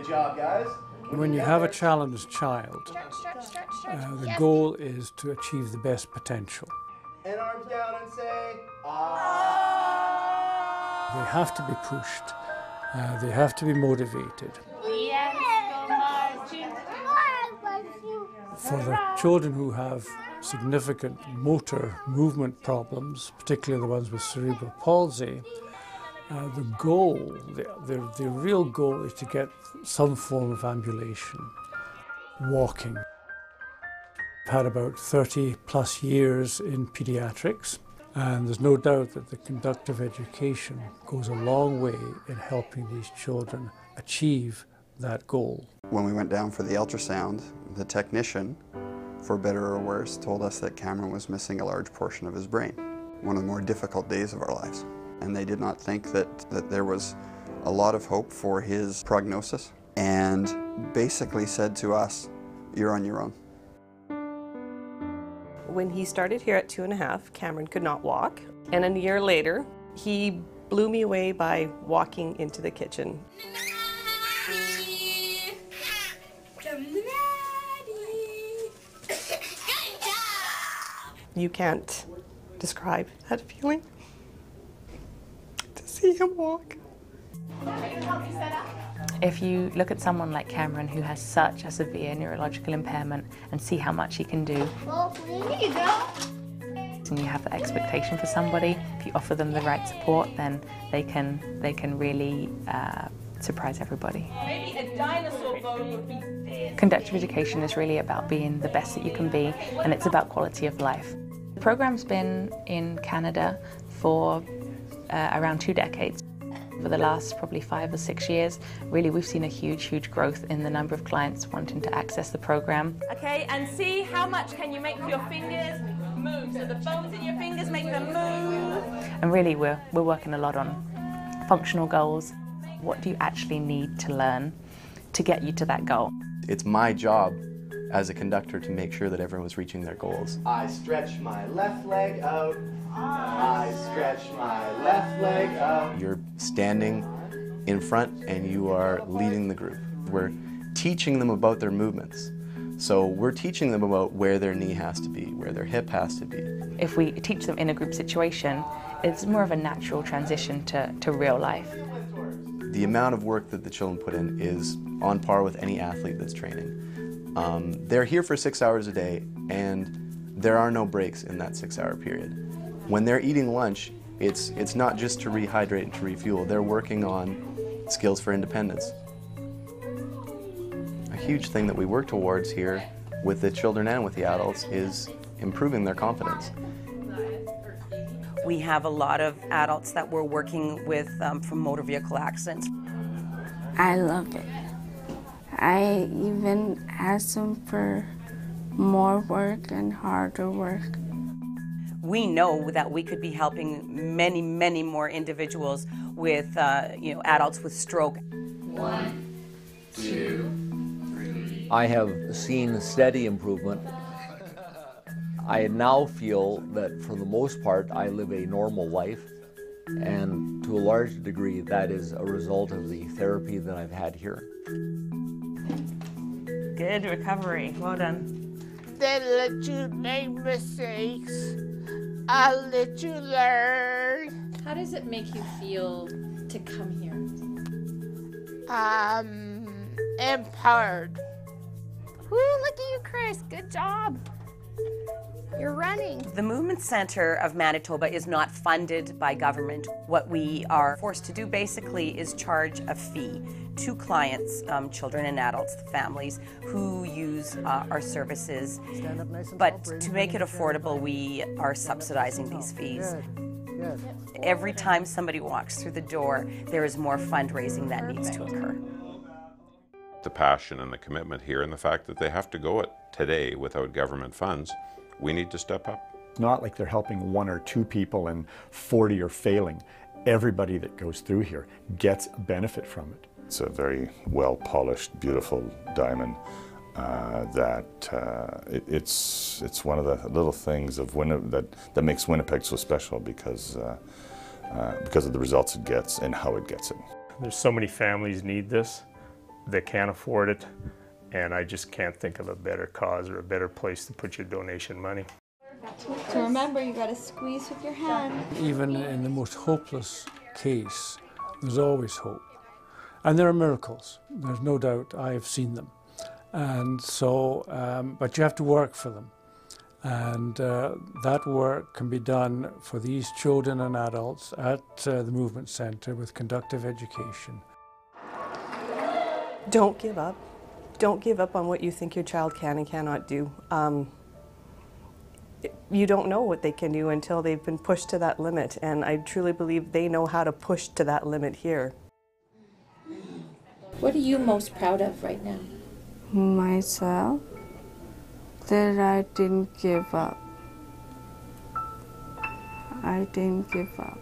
job, guys. When you have a challenged child, the goal is to achieve the best potential. And arms down and say, ah. They have to be pushed. They have to be motivated. For the children who have significant motor movement problems, particularly the ones with cerebral palsy, the real goal is to get some form of ambulation, walking. I've had about 30 plus years in pediatrics, and there's no doubt that the conductive education goes a long way in helping these children achieve that goal. When we went down for the ultrasound, the technician, for better or worse, told us that Cameron was missing a large portion of his brain. One of the more difficult days of our lives. And they did not think that there was a lot of hope for his prognosis, and basically said to us, "You're on your own." When he started here at 2.5, Cameron could not walk, and a year later, he blew me away by walking into the kitchen. You can't describe that feeling. To see him walk. If you look at someone like Cameron who has such a severe neurological impairment and see how much he can do, and you have the expectation for somebody, if you offer them the right support, then they can really surprise everybody. Maybe a dinosaur bone would be this. Conductive education is really about being the best that you can be, and it's about quality of life. The program's been in Canada for around 2 decades. For the last probably 5 or 6 years, really we've seen a huge growth in the number of clients wanting to access the program. Okay, and see how much can you make your fingers move. So the bones in your fingers make them move. And really we're working a lot on functional goals. What do you actually need to learn to get you to that goal? It's my job as a conductor to make sure that everyone's reaching their goals. I stretch my left leg out. I stretch my left leg out. You're standing in front and you are leading the group. We're teaching them about their movements. So we're teaching them about where their knee has to be, where their hip has to be. If we teach them in a group situation, it's more of a natural transition to real life. The amount of work that the children put in is on par with any athlete that's training. They're here for 6 hours a day, and there are no breaks in that 6-hour period. When they're eating lunch, it's not just to rehydrate and to refuel. They're working on skills for independence. A huge thing that we work towards here with the children and with the adults is improving their confidence. We have a lot of adults that we're working with from motor vehicle accidents. I love it. I even asked them for more work and harder work. We know that we could be helping many more individuals with, adults with stroke. 1, 2, 3. I have seen steady improvement. I now feel that for the most part I live a normal life, and to a large degree that is a result of the therapy that I've had here. Good recovery, well done. They let you make mistakes. I'll let you learn. How does it make you feel to come here? Empowered. Woo, look at you, Chris. Good job. You're running. The Movement Centre of Manitoba is not funded by government. What we are forced to do basically is charge a fee to clients, children and adults, families who use our services. But to make it affordable, we are subsidizing these fees. Every time somebody walks through the door, there is more fundraising that needs to occur. The passion and the commitment here, and the fact that they have to go it today without government funds, we need to step up. It's not like they're helping 1 or 2 people and 40 are failing. Everybody that goes through here gets a benefit from it. It's a very well-polished, beautiful diamond it's one of the little things of that makes Winnipeg so special because of the results it gets and how it gets it. There's so many families need this. They can't afford it, and I just can't think of a better cause or a better place to put your donation money. So remember, you got to squeeze with your hand. Even in the most hopeless case, there's always hope. And there are miracles, there's no doubt. I have seen them. And so, but you have to work for them. And that work can be done for these children and adults at the Movement Centre with Conductive Education. Don't give up. Don't give up on what you think your child can and cannot do. You don't know what they can do until they've been pushed to that limit, and I truly believe they know how to push to that limit here. What are you most proud of right now? Myself, that I didn't give up. I didn't give up.